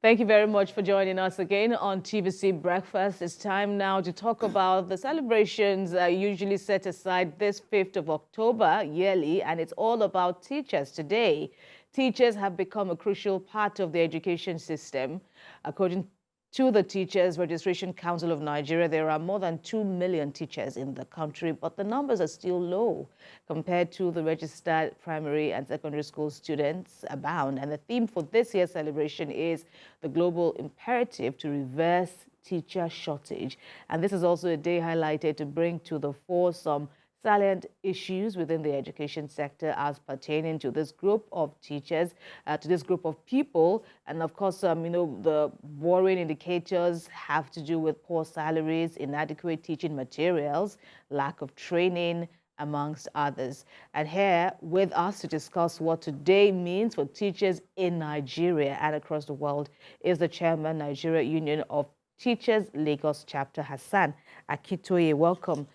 Thank you very much for joining us again on TVC Breakfast. It's time now to talk about the celebrations usually set aside this 5th of October yearly, and it's all about teachers today. Teachers have become a crucial part of the education system. According to the Teachers Registration Council of Nigeria, there are more than 2 million teachers in the country, but the numbers are still low compared to the registered primary and secondary school students abound. And the theme for this year's celebration is the global imperative to reverse teacher shortage. And this is also a day highlighted to bring to the fore some salient issues within the education sector as pertaining to this group of teachers, to this group of people. And of course, the worrying indicators have to do with poor salaries, inadequate teaching materials, lack of training, amongst others. And here with us to discuss what today means for teachers in Nigeria and across the world is the chairman, Nigeria Union of Teachers, Lagos Chapter, Hassan Akitoye. Welcome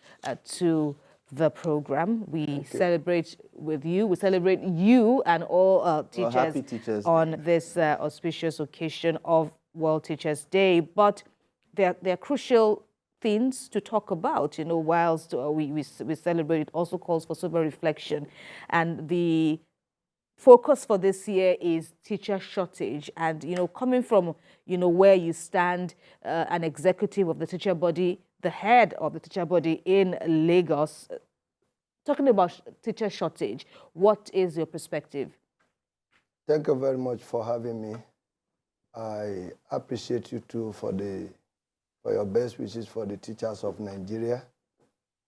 to the program. We celebrate with you. We celebrate you and all teachers on this auspicious occasion of World Teachers Day. But there are crucial things to talk about, whilst we celebrate. It also calls for sober reflection. And the focus for this year is teacher shortage. And, coming from, where you stand, an executive of the teacher body, the head of the teacher body in Lagos, talking about teacher shortage, what is your perspective? Thank you very much for having me. I appreciate you too for your best wishes for the teachers of Nigeria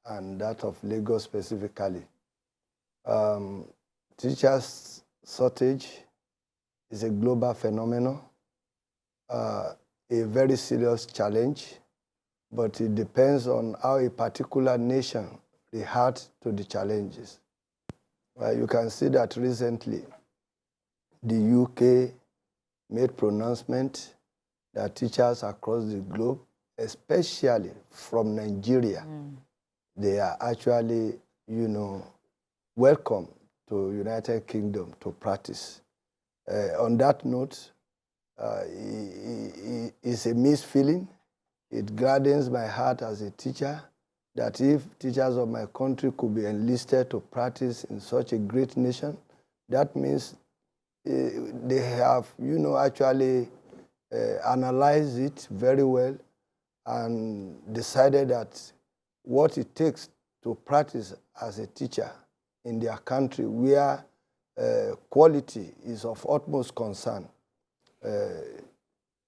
and that of Lagos specifically. Teachers shortage is a global phenomenon, a very serious challenge, but it depends on how a particular nation reacts to the challenges. You can see that recently the UK made pronouncement that teachers across the globe, especially from Nigeria, they are actually, welcome to United Kingdom to practice. On that note, it's a mixed feeling. It gladdens my heart as a teacher that if teachers of my country could be enlisted to practice in such a great nation, that means they have, actually analyzed it very well and decided that what it takes to practice as a teacher in their country where quality is of utmost concern.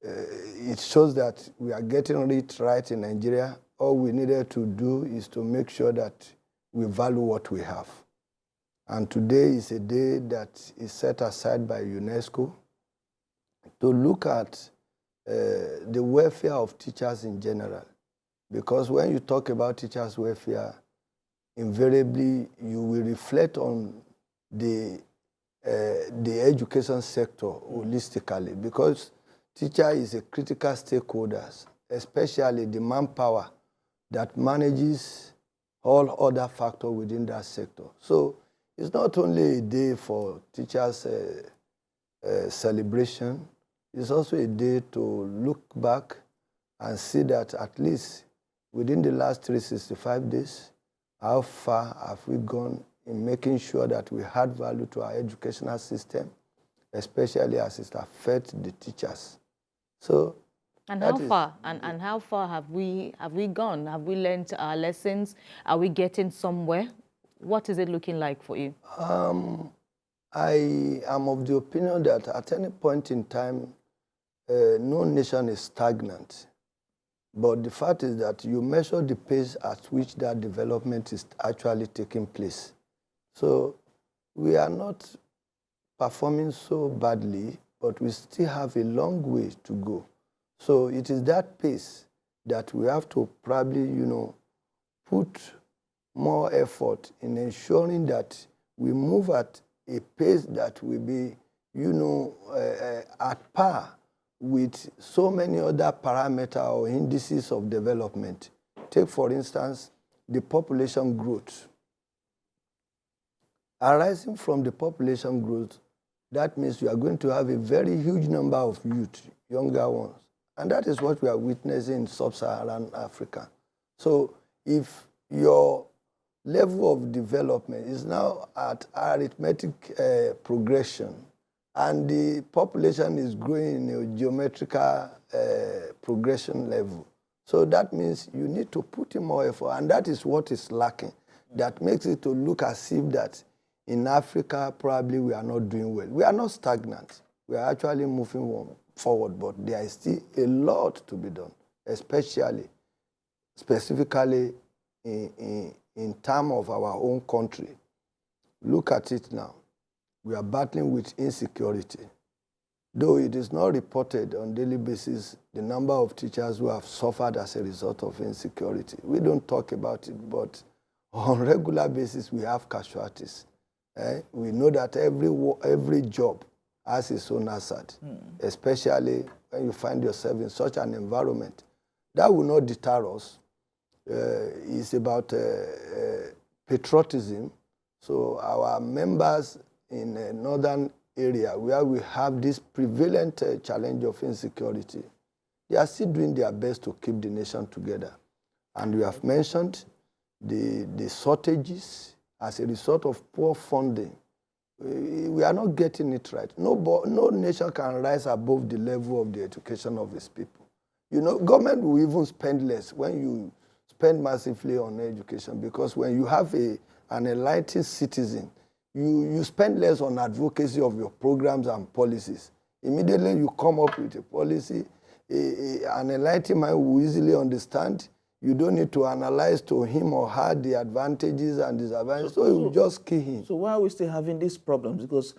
It shows that we are getting it right in Nigeria. All we needed to do is to make sure that we value what we have. And today is a day that is set aside by UNESCO to look at the welfare of teachers in general. Because when you talk about teachers' welfare, invariably you will reflect on the education sector holistically, because teacher is a critical stakeholder, especially the manpower that manages all other factors within that sector. So it's not only a day for teachers' celebration, it's also a day to look back and see that at least within the last 365 days, how far have we gone in making sure that we add value to our educational system, especially as it affects the teachers. So, and how far? And how far have we gone? Have we learned our lessons? Are we getting somewhere? What is it looking like for you? I am of the opinion that at any point in time, no nation is stagnant. But the fact is that you measure the pace at which that development is actually taking place. So we are not performing so badly, but we still have a long way to go. So it is that pace that we have to probably, put more effort in ensuring that we move at a pace that will be, at par with so many other parameters or indices of development. Take, for instance, the population growth. Arising from the population growth, that means you are going to have a very huge number of youth younger ones. And that is what we are witnessing in sub-Saharan Africa. So if your level of development is now at arithmetic progression, and the population is growing in a geometrical progression level, so that means you need to put in more effort, and that is what is lacking. That makes it to look as if that in Africa, probably we are not doing well. We are not stagnant. We are actually moving forward, but there is still a lot to be done, specifically in terms of our own country. Look at it now. We are battling with insecurity. Though it is not reported on a daily basis, the number of teachers who have suffered as a result of insecurity. We don't talk about it, but on a regular basis, we have casualties. We know that every job has its own hazard, especially when you find yourself in such an environment. That will not deter us. It's about patriotism. So our members in a northern area where we have this prevalent challenge of insecurity, they are still doing their best to keep the nation together. And we have mentioned the shortages as a result of poor funding. We are not getting it right. No nation can rise above the level of the education of its people. You know, government will even spend less when you spend massively on education, because when you have an enlightened citizen, you spend less on advocacy of your programs and policies. Immediately you come up with a policy, an enlightened mind will easily understand. You don't need to analyze to him or her the advantages and disadvantages, so you just key him. So why are we still having these problems? Because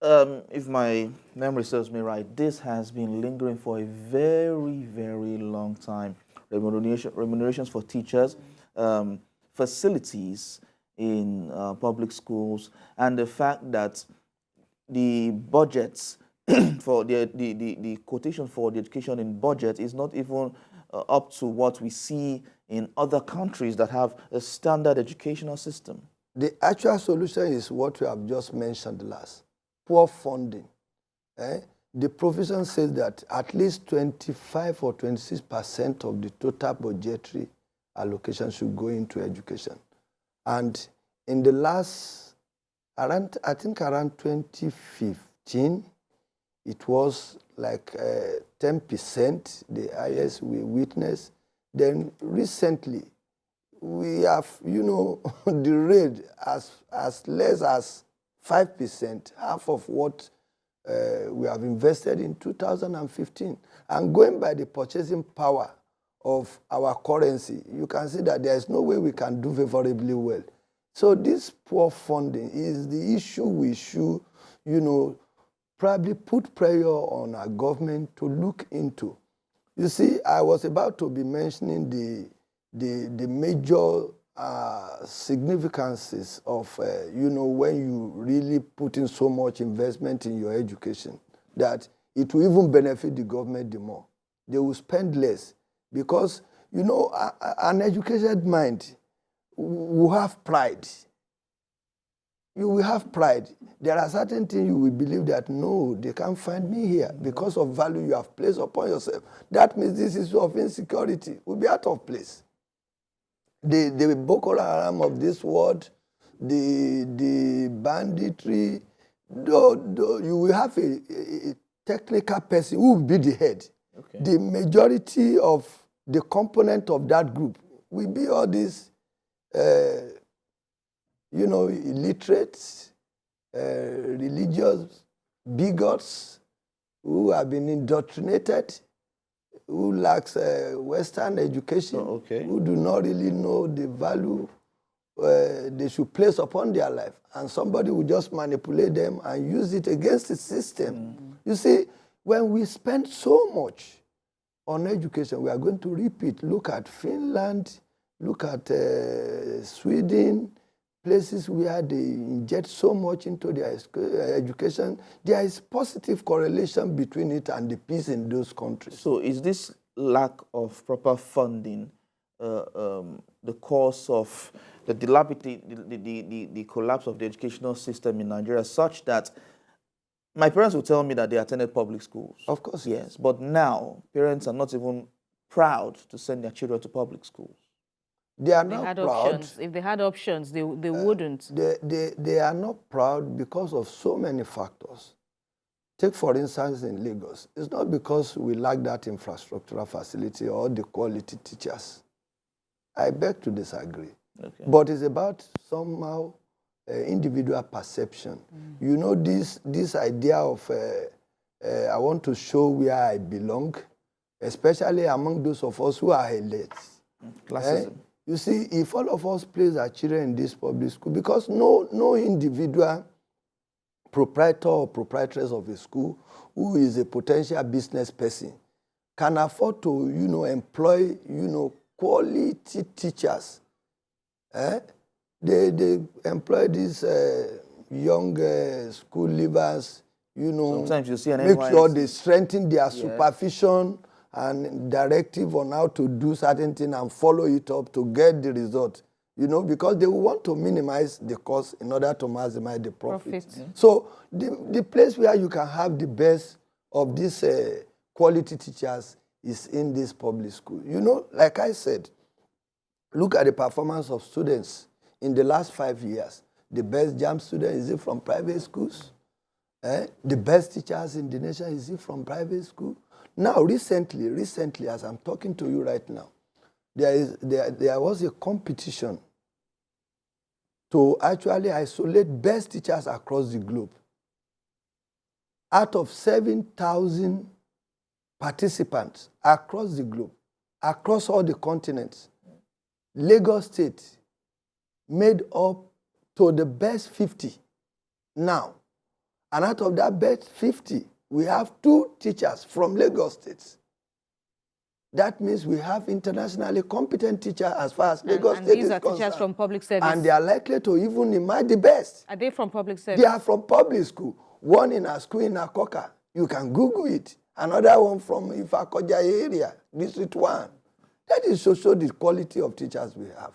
if my memory serves me right, this has been lingering for a very, very long time. Remunerations for teachers, facilities in public schools, and the fact that the budgets for the quotation for the education in budget is not even up to what we see in other countries that have a standard educational system. The actual solution is what we have just mentioned last: poor funding. The provision says that at least 25 or 26% of the total budgetary allocation should go into education. And in the last, I think around 2015, it was like 10%, the highest we witnessed. Then recently, we have, the rate as less as 5%, half of what we have invested in 2015. And going by the purchasing power of our currency, you can see that there is no way we can do favorably well. So this poor funding is the issue we should, probably put pressure on our government to look into. You see, I was about to be mentioning the major significances of, when you really put in so much investment in your education, that it will even benefit the government the more. They will spend less because, an educated mind will have pride. You will have pride. There are certain things you will believe that, no, they can't find me here because of value you have placed upon yourself. That means this issue of insecurity will be out of place. The Boko Haram of this world, the banditry, you will have a technical person who will be the head. Okay. The majority of the component of that group will be all these, illiterates, religious bigots who have been indoctrinated, who lacks Western education, who do not really know the value they should place upon their life. And somebody will just manipulate them and use it against the system. You see, when we spend so much on education, we are going to repeat. Look at Finland, look at Sweden, places where they inject so much into their education. There is positive correlation between it and the peace in those countries. So is this lack of proper funding the cause of the collapse of the educational system in Nigeria, such that My parents will tell me that they attended public schools. Of course, Yes, but now parents are not even proud to send their children to public schools. They are They not had proud. options. If they had options, they wouldn't. They are not proud because of so many factors. Take, for instance, in Lagos. It's not because we lack that infrastructural facility or the quality teachers. I beg to disagree. Okay. But it's about somehow individual perception. You know, this idea of I want to show where I belong, especially among those of us who are elites. Classism. You see, if all of us place our children in this public school, because no individual proprietor or proprietress of a school who is a potential business person can afford to, employ, quality teachers. They employ these young school leavers, Sometimes you see an make sure NYSC. they strengthen their supervision and directive on how to do certain things and follow it up to get the result. Because they will want to minimize the cost in order to maximize the profit. So the place where you can have the best of these quality teachers is in this public school. Like I said, look at the performance of students in the last 5 years. The best JAM student, is it from private schools? The best teachers in the nation, is it from private school? Now, recently, as I'm talking to you right now, there was a competition to actually isolate best teachers across the globe. Out of 7,000 participants across the globe, across all the continents, Lagos State made up to the best 50 now. And out of that best 50, we have 2 teachers from Lagos State. That means we have internationally competent teachers as far as Lagos State is concerned. And these are teachers from public service. And they are likely to even emerge the best. Are they from public service? They are from public school. One in a school in Akoka. You can Google it. Another one from Ifakoja area, District 1. That is to show the quality of teachers we have.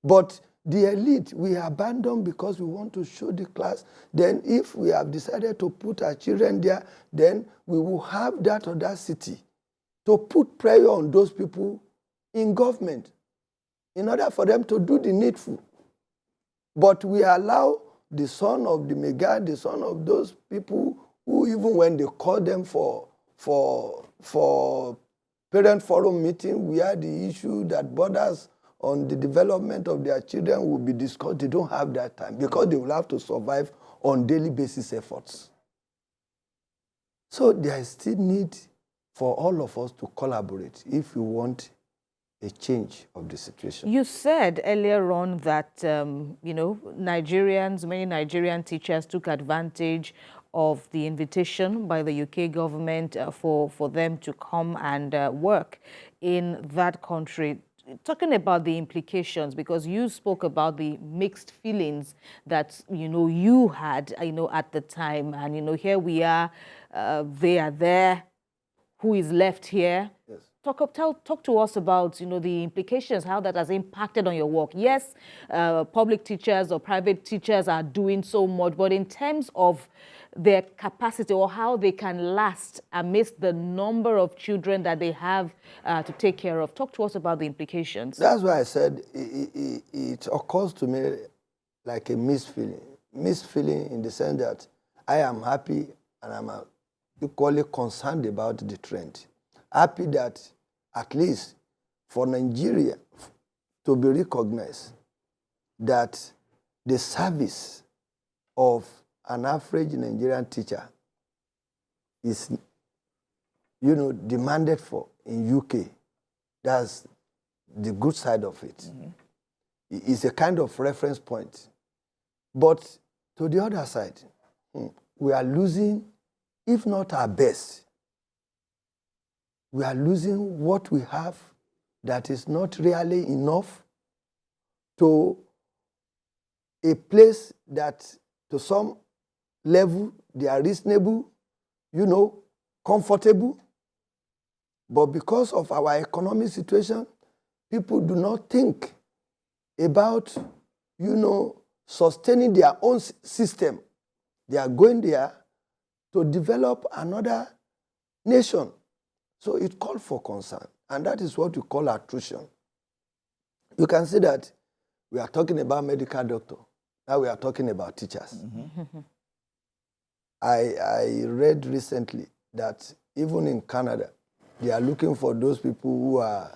But the elite, we abandon because we want to show the class. Then if we have decided to put our children there, then we will have that audacity to put pressure on those people in government in order for them to do the needful. But we allow the son of the mega, the son of those people who, even when they call them for parent forum meeting, where the issue that borders on the development of their children will be discussed, they don't have that time because they will have to survive on daily basis efforts. So there is still need for all of us to collaborate if we want a change of the situation. You said earlier on that, Nigerians, many Nigerian teachers took advantage of the invitation by the UK government for them to come and work in that country. Talking about the implications, because you spoke about the mixed feelings that, you had, at the time. And, here we are, they are there. Who is left here? Yes. Talk to us about, the implications, how that has impacted on your work. Yes, public teachers or private teachers are doing so much, but in terms of their capacity or how they can last amidst the number of children that they have to take care of, talk to us about the implications. That's why I said it occurs to me like a mixed feeling. Mixed feeling in the sense that I am happy and I'm equally concerned about the trend. Happy that at least for Nigeria to be recognized that the service of an average Nigerian teacher is, demanded for in UK. That's the good side of it. It's a kind of reference point. But to the other side, we are losing, if not our best, we are losing what we have that is not really enough to a place that to some level they are reasonable, comfortable. But because of our economic situation, people do not think about, sustaining their own system. They are going there to develop another nation. So it called for concern, and that is what we call attrition. You can see that we are talking about medical doctor. Now we are talking about teachers. I read recently that even in Canada, they are looking for those people who are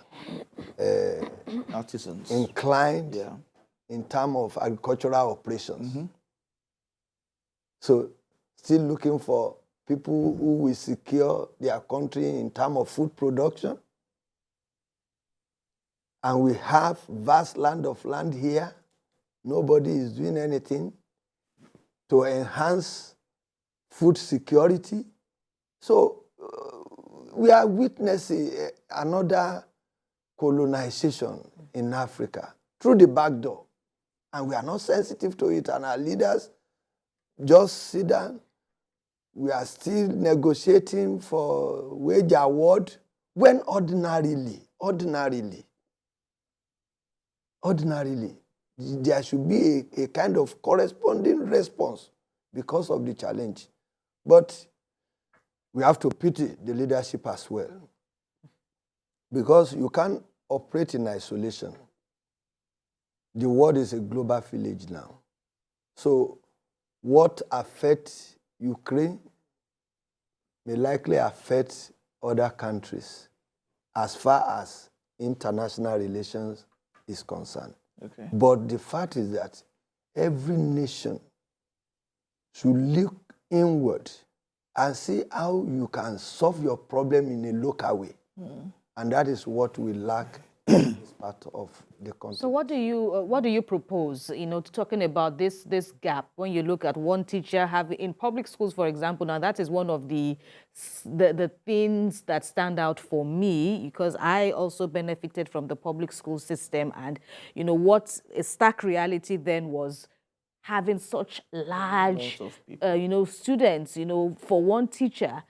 Artisans. inclined in terms of agricultural operations. So still looking for people who will secure their country in terms of food production. And we have vast land here. Nobody is doing anything to enhance food security. So we are witnessing another colonization in Africa through the back door. And we are not sensitive to it, and our leaders just sit down. We are still negotiating for wage award when ordinarily, there should be a kind of corresponding response because of the challenge. But we have to pity the leadership as well, because you can't operate in isolation. The world is a global village now. So what affects Ukraine may likely affect other countries as far as international relations is concerned. Okay. But the fact is that every nation should look inward and see how you can solve your problem in a local way. And that is what we lack in this part of the country. So what do you propose, talking about this gap when you look at one teacher having, in public schools, for example, now that is one of the things that stand out for me, because I also benefited from the public school system, and what a stark reality then was having such large students, for one teacher,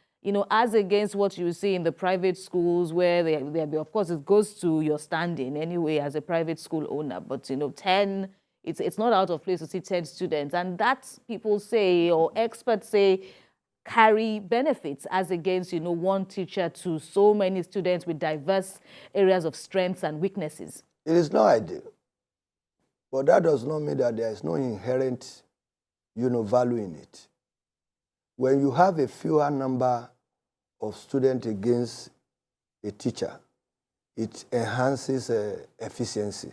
as against what you see in the private schools where they of course, it goes to your standing anyway as a private school owner. But, 10, it's not out of place to see 10 students. And that, people say, or experts say, carry benefits as against, one teacher to so many students with diverse areas of strengths and weaknesses. It is not ideal. But that does not mean that there is no inherent, value in it. When you have a fewer number of students against a teacher, it enhances efficiency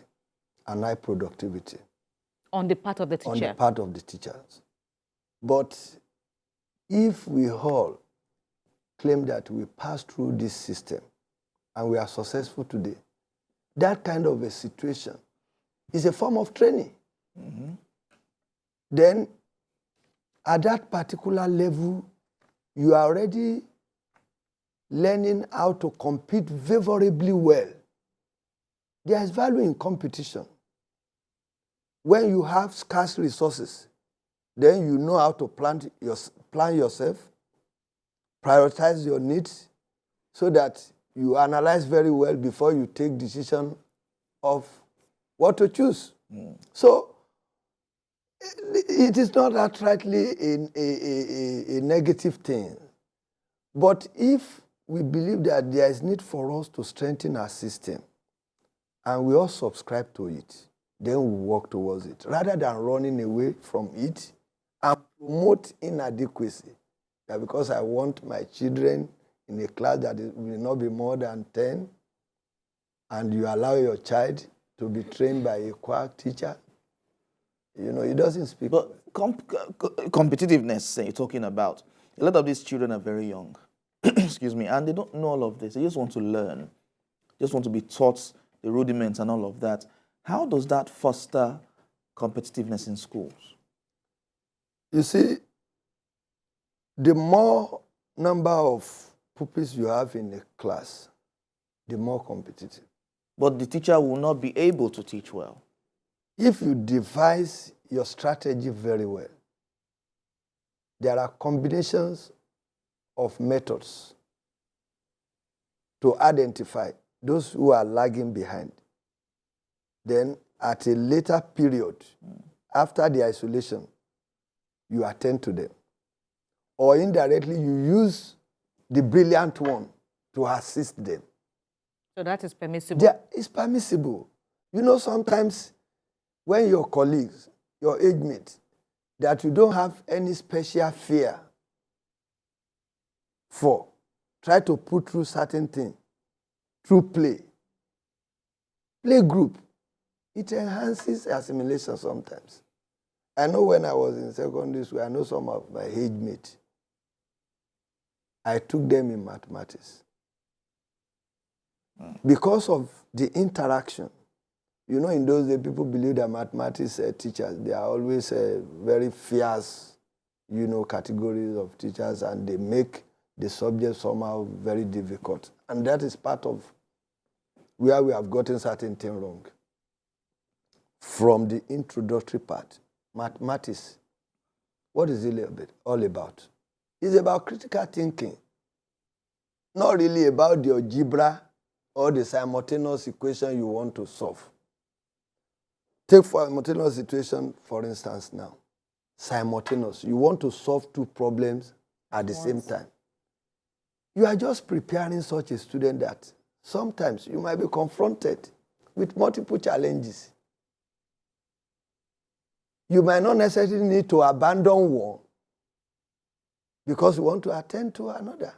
and high productivity. On the part of the teacher? On the part of the teachers. But if we all claim that we passed through this system and we are successful today, that kind of a situation is a form of training. Then, at that particular level, you are already learning how to compete favorably well. There is value in competition. When you have scarce resources, then you know how to plan yourself, prioritize your needs, so that you analyze very well before you take decision of what to choose. So it is not outrightly a negative thing. But if we believe that there is need for us to strengthen our system, and we all subscribe to it, then we work towards it, rather than running away from it and promote inadequacy. That because I want my children in a class that will not be more than 10, and you allow your child to be trained by a quack teacher, it doesn't speak. But competitiveness you're talking about, a lot of these children are very young, excuse me, and they don't know all of this. They just want to learn, just want to be taught the rudiments and all of that. How does that foster competitiveness in schools? You see, the more number of pupils you have in a class, the more competitive. But the teacher will not be able to teach well. If you devise your strategy very well, there are combinations of methods to identify those who are lagging behind. Then, at a later period, after the isolation, you attend to them. or indirectly you use the brilliant one to assist them. So that is permissible? It's permissible. You know, sometimes when your colleagues, your age mates, that you don't have any special fear for, try to put through certain things, through play. Play group, it enhances assimilation sometimes. I know when I was in secondary school, I know some of my age mates. I took them in mathematics. Because of the interaction. You know, in those days, people believe that mathematics teachers, they are always very fierce, you know, categories of teachers, and they make the subject somehow very difficult. And that is part of where we have gotten certain things wrong. From the introductory part, mathematics, what is it all about? It's about critical thinking, not really about the algebra or the simultaneous equation you want to solve. Take simultaneous situation, for instance, now. Simultaneous. You want to solve two problems at the same time. You are just preparing such a student that sometimes you might be confronted with multiple challenges. You might not necessarily need to abandon one because you want to attend to another.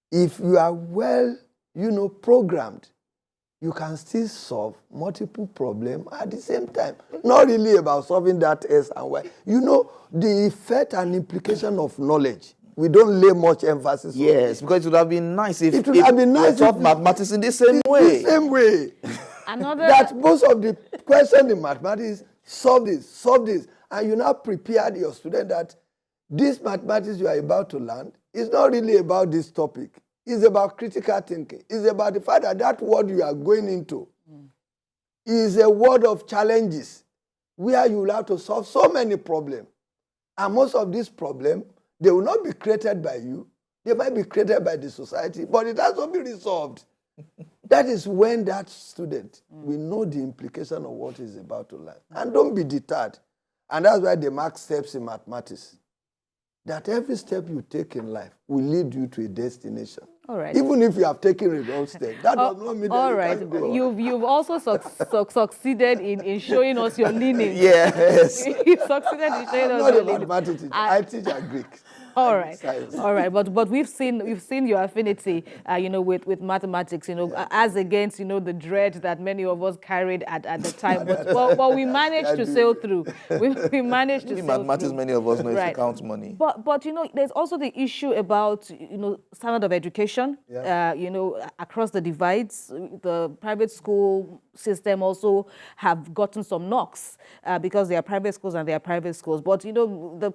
If you are well, you know, programmed, you can still solve multiple problems at the same time. Not really about solving that S and Y. You know, the effect and implication of knowledge, we don't lay much emphasis on it. Yes, because it would have been nice if, It would have been nice we taught mathematics in the same way. The same way. Another... That most of the questions in mathematics, solve this, and you now prepared your student that this mathematics you are about to learn is not really about this topic. It's about critical thinking. It's about the fact that that word you are going into is a word of challenges where you will have to solve so many problems. And most of these problems, they will not be created by you. They might be created by the society, but it has to be resolved. That is when that student will know the implication of what he's about to learn. And don't be deterred. And that's why they mark steps in mathematics. That every step you take in life will lead you to a destination. All right. Even if you have taken a wrong step, that does not mean that all you right. can't go. You've also succeeded in showing us your leanings. Yes. You've succeeded in showing us Not your a leanings. mathematics teacher. I teach Greek. All right, all right, but we've seen your affinity, you know, with mathematics, you know, as against, you know, the dread that many of us carried at the time. But we managed to sail through. We managed to In sail mathematics, through. many of us know is to Right. count money. But you know, there's also the issue about, you know, standard of education. Yeah. You know, across the divides, the private school system also have gotten some knocks because they are private schools and they are private schools. But you know, the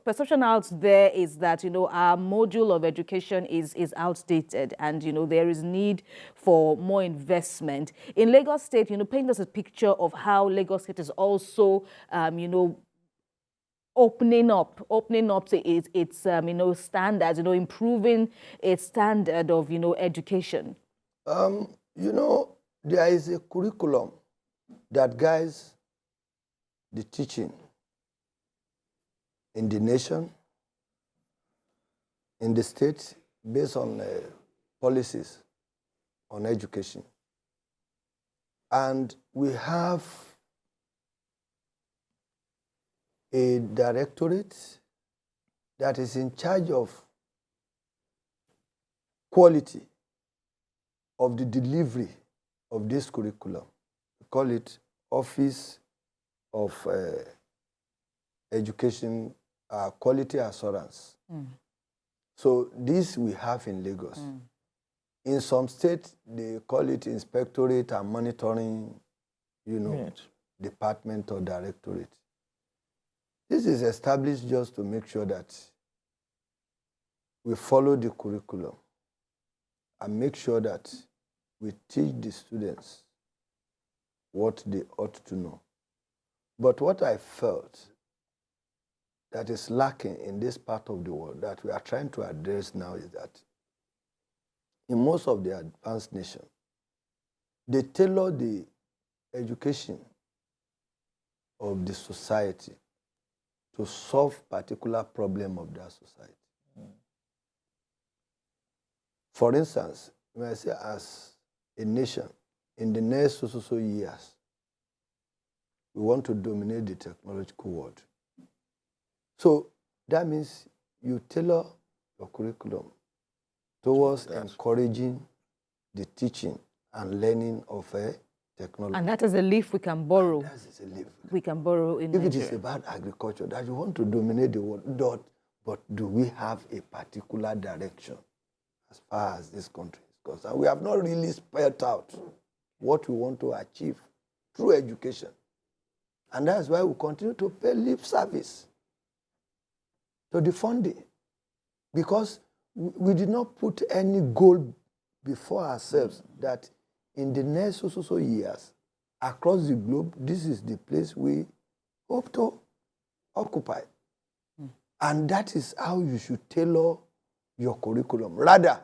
perception out there is that, you know, our module of education is outdated, and you know there is need for more investment in Lagos State. You know, paint us a picture of how Lagos State is also, you know, opening up to its you know, standards, you know, improving its standard of, you know, education. You know, there is a curriculum that guides the teaching in the nation, in the state, based on policies on education. And we have a directorate that is in charge of quality of the delivery of this curriculum. We call it Office of Education Quality Assurance. So this we have in Lagos. In some states, they call it Inspectorate and Monitoring, you know, Department or Directorate. This is established just to make sure that we follow the curriculum and make sure that we teach the students what they ought to know. But what I felt that is lacking in this part of the world that we are trying to address now is that in most of the advanced nations, they tailor the education of the society to solve particular problem of that society. For instance, when I say as a nation, in the next so years, we want to dominate the technological world. So that means you tailor your curriculum towards encouraging the teaching and learning of technology. And that is a leaf we can borrow. That is a leaf. We can borrow in If Nigeria. it is about agriculture, that you want to dominate the world, but do we have a particular direction as far as this country is concerned? We have not really spelled out what we want to achieve through education. And that's why we continue to pay lip service to the funding. Because we did not put any goal before ourselves that in the next so years, across the globe, this is the place we hope to occupy. And that is how you should tailor your curriculum. Rather,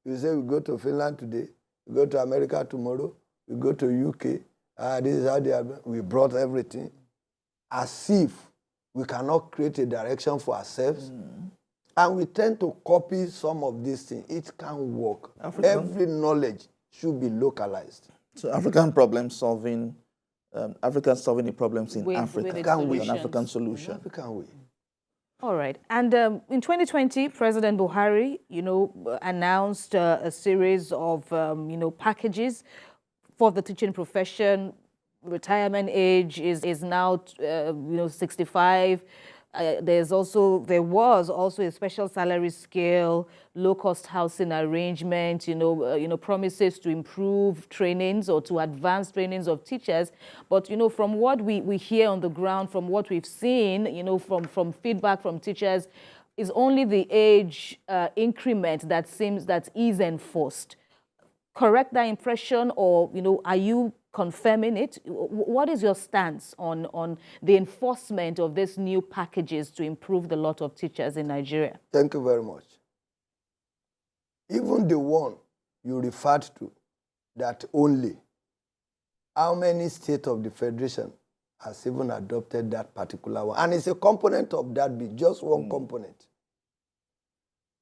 you say we go to Finland today, we go to America tomorrow, we go to UK, this is how they are, we brought everything, as if we cannot create a direction for ourselves. And we tend to copy some of these things. It can't work. Every knowledge should be localized. So African problem solving, Africans solving the problems in Africa. With an African solution. African way. All right. And in 2020, President Buhari, announced a series of, packages for the teaching profession. Retirement age is now, 65. There was also a special salary scale, low-cost housing arrangement, promises to improve trainings or to advance trainings of teachers. But, from what we hear on the ground, from what we've seen, from feedback from teachers, is only the age increment that is enforced. Correct that impression, or, are you confirming it? What is your stance on the enforcement of these new packages to improve the lot of teachers in Nigeria? Thank you very much. Even the one you referred to, that only, how many states of the Federation has even adopted that particular one? And it's a component of that bill, just one component.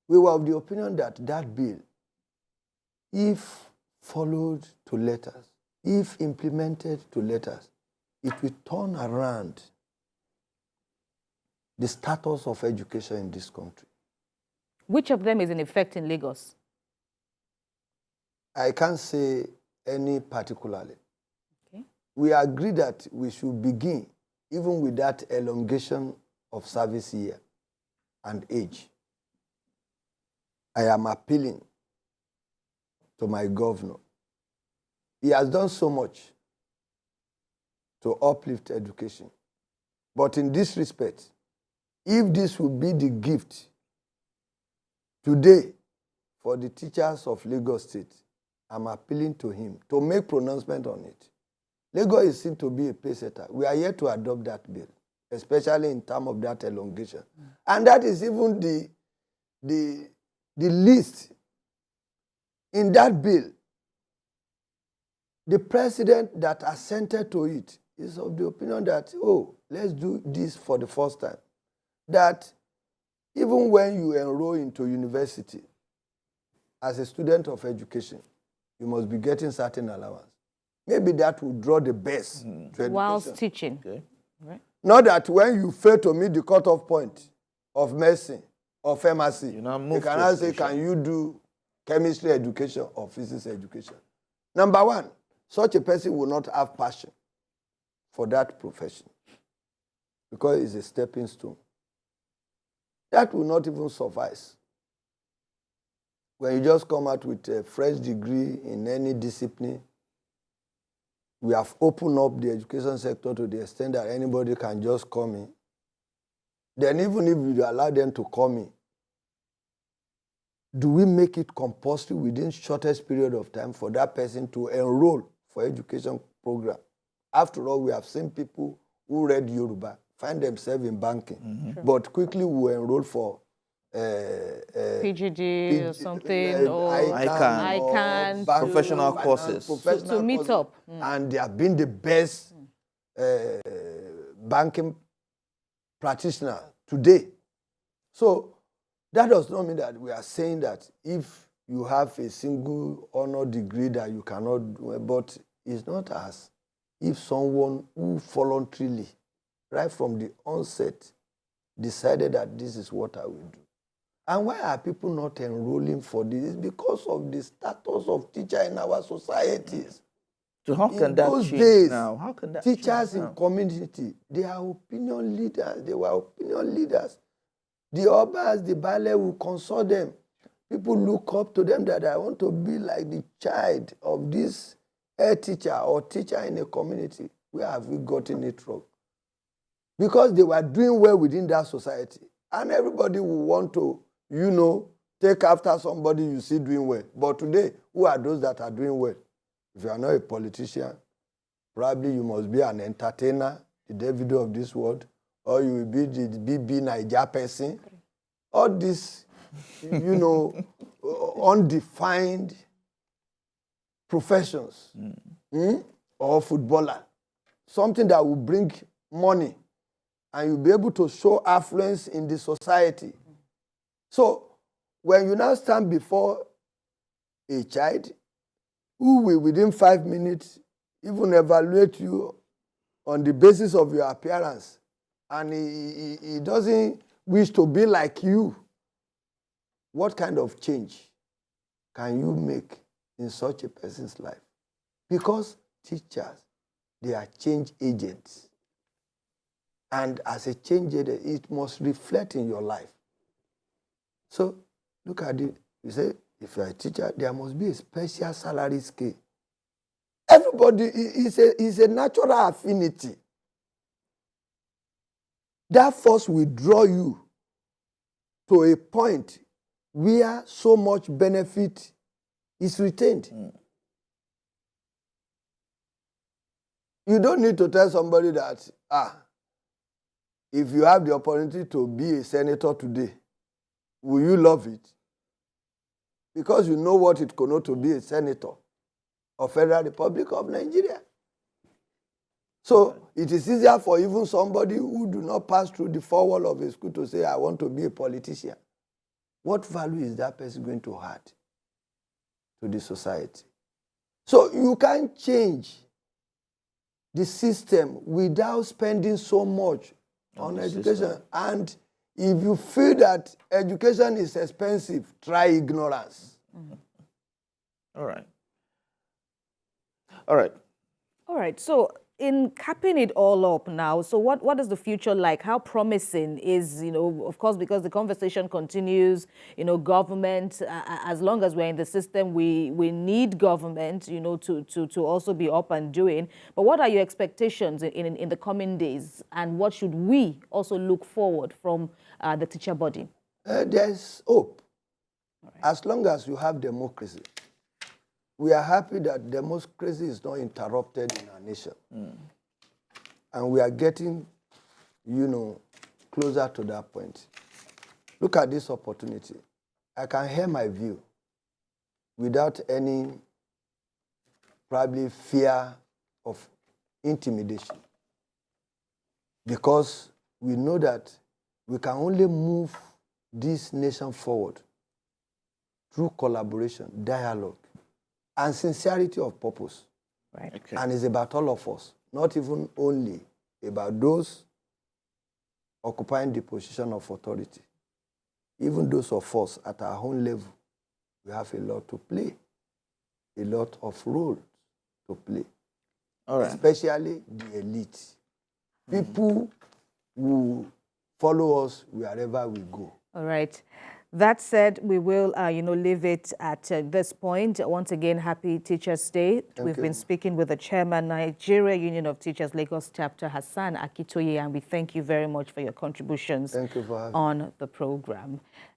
We were of the opinion that that bill, if followed to letters, if implemented to letters, it will turn around the status of education in this country. Which of them is in effect in Lagos? I can't say any particularly. Okay. We agree that we should begin even with that elongation of service year and age. I am appealing to my governor. He has done so much to uplift education. But in this respect, if this would be the gift today for the teachers of Lagos State, I'm appealing to him to make pronouncement on it. Lagos is seen to be a pace setter. We are yet to adopt that bill, especially in terms of that elongation. And that is even the least. In that bill, the president that assented to it is of the opinion that, let's do this for the first time. That even when you enroll into university as a student of education, you must be getting certain allowance. Maybe that will draw the best to education. Whilst teaching. Okay. Right. Not that when you fail to meet the cutoff point of medicine or pharmacy, you can now say, can you do chemistry education or physics education? Number one, such a person will not have passion for that profession because it's a stepping stone. That will not even suffice. When you just come out with a fresh degree in any discipline, we have opened up the education sector to the extent that anybody can just come in. Then even if you allow them to come in, do we make it compulsory within shortest period of time for that person to enroll for education program? After all, we have seen people who read Yoruba find themselves in banking, but quickly will enroll for PGD or something, or ICANN, professional courses. To meet up. And they have been the best banking practitioner today. So that does not mean that we are saying that if you have a single honor degree that you cannot do it, but it's not as if someone who voluntarily, right from the onset, decided that this is what I will do. And why are people not enrolling for this? It's because of the status of teacher in our societies. So how can In that those change days, now? How can that teachers change in now? community, they are opinion leaders. They were opinion leaders. The Obas, the Bale will consult them. People look up to them that I want to be like the child of this head teacher or teacher in a community. Where have we gotten it wrong? Because they were doing well within that society. And everybody will want to, take after somebody you see doing well. But today, who are those that are doing well? If you are not a politician, probably you must be an entertainer, the Davido of this world, or you will be the BB Naija person. All this, undefined professions, or footballer, something that will bring money, and you'll be able to show affluence in the society. So, when you now stand before a child who will, within 5 minutes, even evaluate you on the basis of your appearance, and he doesn't wish to be like you, what kind of change can you make in such a person's life? Because teachers, they are change agents. And as a change agent, it must reflect in your life. So, look at it. You say, if you're a teacher, there must be a special salary scale. Everybody is a natural affinity. That force will draw you to a point where so much benefit is retained. You don't need to tell somebody that, if you have the opportunity to be a senator today, will you love it? Because you know what it connotes to be a senator of Federal Republic of Nigeria. So it is easier for even somebody who do not pass through the four walls of a school to say, I want to be a politician. What value is that person going to add to the society? So you can't change the system without spending so much on education. System. And if you feel that education is expensive, try ignorance. All right. All right. All right. So in capping it all up now, so what is the future like? How promising is, of course, because the conversation continues, government, as long as we're in the system, we need government, to also be up and doing. But what are your expectations in the coming days? And what should we also look forward from the teacher body? There's hope. Right. As long as you have democracy. We are happy that democracy is not interrupted in our nation. And we are getting, closer to that point. Look at this opportunity. I can hear my view without any, probably, fear of intimidation. Because we know that we can only move this nation forward through collaboration, dialogue, and sincerity of purpose. Right. Okay. And it's about all of us, not even only about those occupying the position of authority. Even those of us at our own level, we have a lot to play, a lot of roles to play. All right. Especially the elite. People who follow us wherever we go. All right. That said, we will, leave it at this point. Once again, happy Teachers' Day. We've been speaking with the chairman, Nigeria Union of Teachers, Lagos Chapter, Hassan Akitoye, and we thank you very much for your contributions on the program.